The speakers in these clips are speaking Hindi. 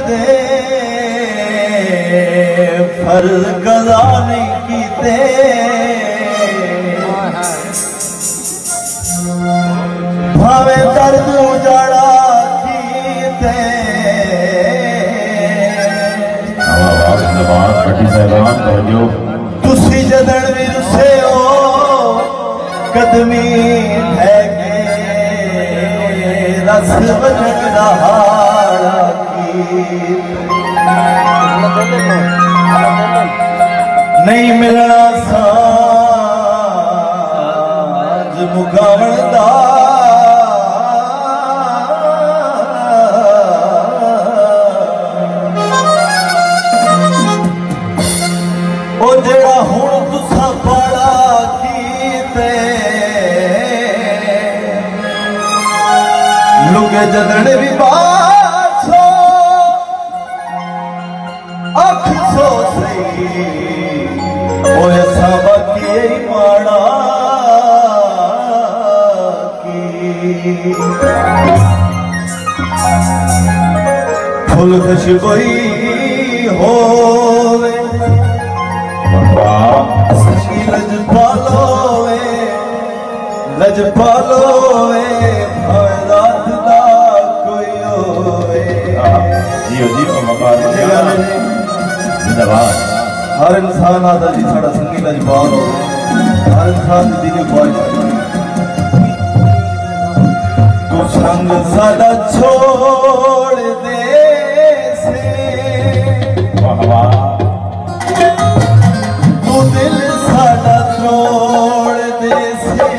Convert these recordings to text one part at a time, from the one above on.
दे फर्ज कज़ा नहीं कीते भावे दर्द उजाड़ा कीते तुसी जदन भी रुसे हो कदमी है रस बजन दहाड़ा नहीं मिलना साज मुकावण दा ओ जेड़ा हुण तुसा पाड़ा कीते लुगे जदड़ भी बाछो अख सो सही ओ ऐसा बाकी माड़ा की फुल खुशबोई होवे लज पालोवे रात दा कोई होवे हर इंसान आता जी साड़ा संगी लजपाल हो हर इंसान दी दिल ख्वाहिश तू संग सादा छोड़ दे से तू दिल सादा तोड़ दे से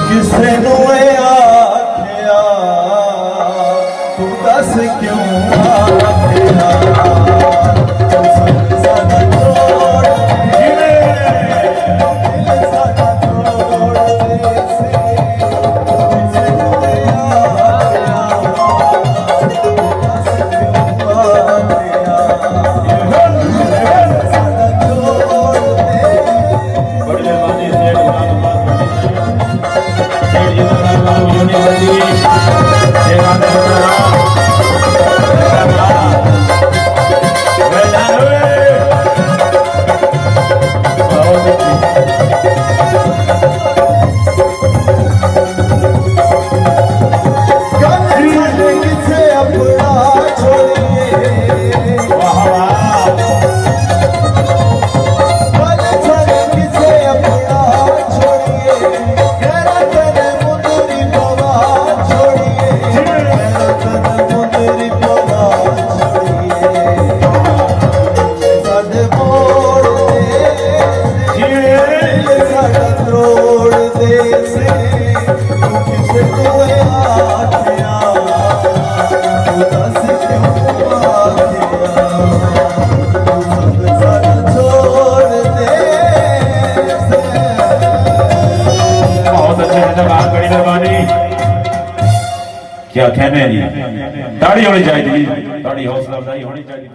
किसे नू आख्या तू दस क्यों आख्या क्या कहने जी ताड़ी होनी चाहिए, ताड़ी हौसला अफजाई होनी चाहिए।